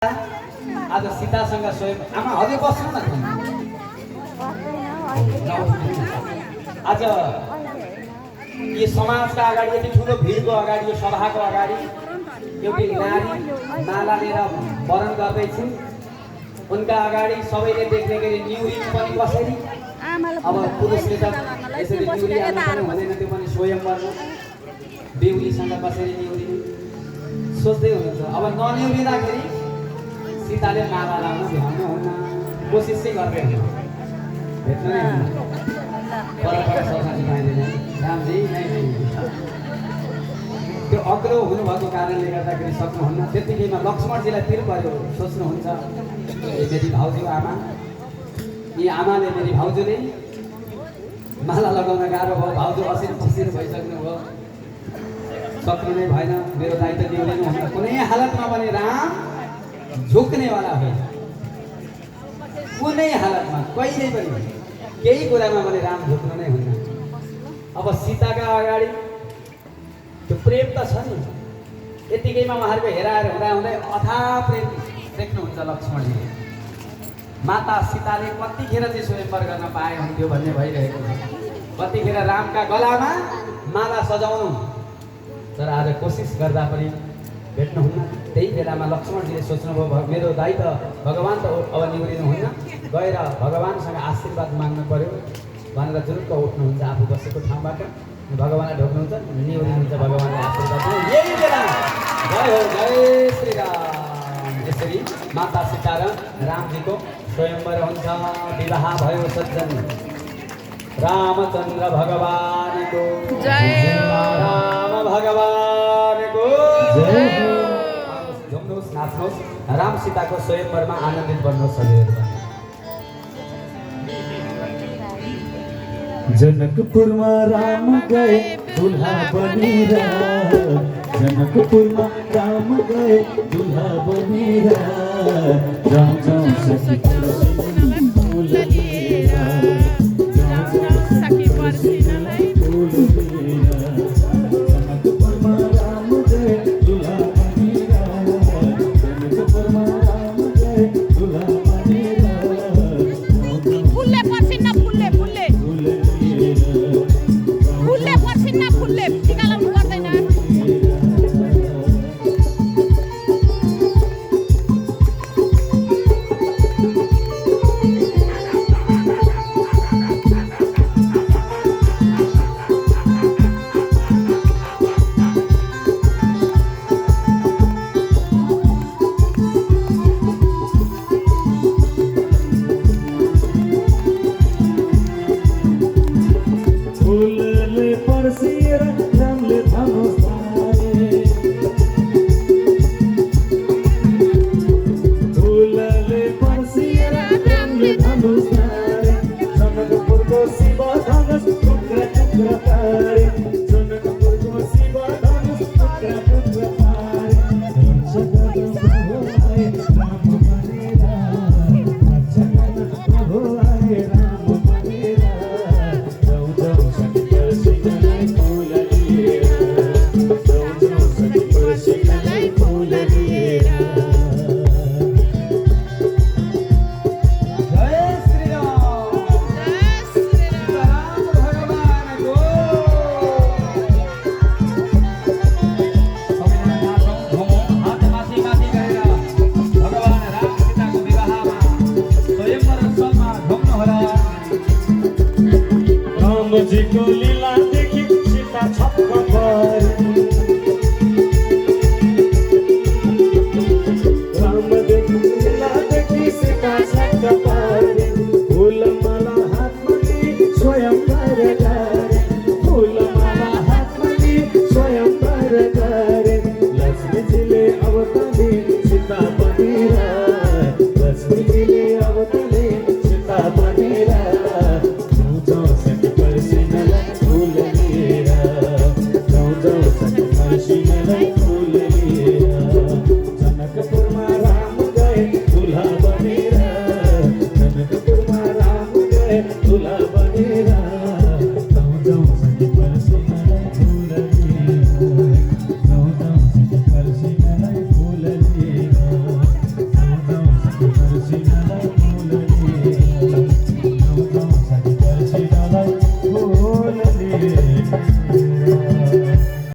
आज सीतासँग स्वयं आमा हजुर बस्नु न आज यो समाजका अगाडि यति ठुलो भिडको अगाडि यो सभाको अगाडि एउटी नारी माला लिएर वरण गर्दैछिन् उनका अगाडि सबैले देख्ने गरी न्युरिङ पनि कसरी अब पुरुषले त यसरी न्युरी आउनु पनि हुँदैन त्यो पनि स्वयंवरमा बेहुलीसँग कसरी न्युरिङ सोच्दै हुनुहुन्छ अब नन्युरिँदाखेरि सीताले माला लाउन भ्याउनु हुन्न कोसिस चाहिँ गर्दै हुनु भेट्नु नै हुन्न परपर सरकारी पाइँदैन रामजी नै त्यो अग्लो हुनुभएको कारणले गर्दाखेरि सक्नुहुन्न त्यतिकैमा लक्ष्मणजीलाई पिर पर्यो सोच्नुहुन्छ मेरी भाउजू आमा यी आमाले मेरी भाउजूले माला लगाउन गाह्रो भयो भाउजू असिन चिसिर भइसक्नु भयो सक्नु नै भएन मेरो दायित्व दिउँदैन हुन्न कुनै हालतमा पनि राम झुक्नेवाला होइन कुनै हालतमा कहिले पनि केही कुरामा पनि राम झुक्नु नै हुन्न अब सीताका अगाडि त्यो प्रेम त छ नि यतिकैमा उहाँहरूको हेराएर हुँदै अथाह प्रेम देख्नुहुन्छ लक्ष्मणजीले माता सीताले कतिखेर चाहिँ स्वयंवर गर्न पाए हुन्थ्यो भन्ने भइरहेको छ कतिखेर रामका गलामा माला सजाउनु तर आज कोसिस गर्दा पनि भेट्नुहुन्न त्यही बेलामा लक्ष्मणजीले सोच्नुभयो मेरो दायित्व भगवान् त अब निहुरिनुहुन्न गएर भगवान्सँग आशीर्वाद माग्नु पर्यो भनेर जुरुक्क उठ्नुहुन्छ आफू बसेको ठाउँबाट भगवान्लाई ढोक्नुहुन्छ निहुरिनुहुन्छ भगवान्लाई आशीर्वाद यही बेलामा जय हो जय श्री राम यसरी माता सीता र रामजीको स्वयंवर हुन्छ विवाह भयो सज्जन रामचन्द्र भगवानको जय राम भगवानको जय झुम्नुहोस् नाच्नुहोस् राम सीताको स्वयंवरमा आनन्दित बन्नुहोस् सबैहरू जनकपुरमा राम गए दुल्हा बनेर जनकपुरमा राम गए दुल्हा बनेर राम जाऊँ सखी फूल लिएर जनकपुरमा राम गए दुल्हा बनेर जनकपुरमा राम गए दुल्हा बनेर फुलले पर्सिन्न फुलले फुलले फुलले पर्सिन्न फुलले टिका लाउनु पर्दैन फूलले पर्सिएर रामले धनुष धारे फूलले पर्सिएर रामले धनुष धारे जनकपुरको शिव धनुष टुक्रा टुक्रा पारे जनकपुरको शिव धनुष टुक्रा टुक्रा पारे प्रभु आए राम बनेर प्रभु आए राम बनेर जाऊ जाऊ सखी पर्सिनलाई फूल लिएर जाऊ जाऊ सखी पर्सिनलाई फूल लिएर जय श्री राम राम भगवानको सबैजना नाचौँ घुमौँ हात माथि माथि गरेर भगवान् राम सीताको विवाहमा स्वयंवर उत्सवमा घुम्नुहोला रामजीको लीला देखि सीता छक्क परे रामजीको लीला देखि सीता छक्क परे फूलमाला हातमा लिई स्वयंवर गरे फूलमाला हातमा लिई स्वयंवर गरे लक्ष्मीजीले अवतले सीता बनेर लक्ष्मीजीले अवतले सीता बनेर जाऊ जाऊ सखी पर्सिनलाई फुल लिएर जाउँ जाउँ साथी पर्सिनालाई फुल लिएर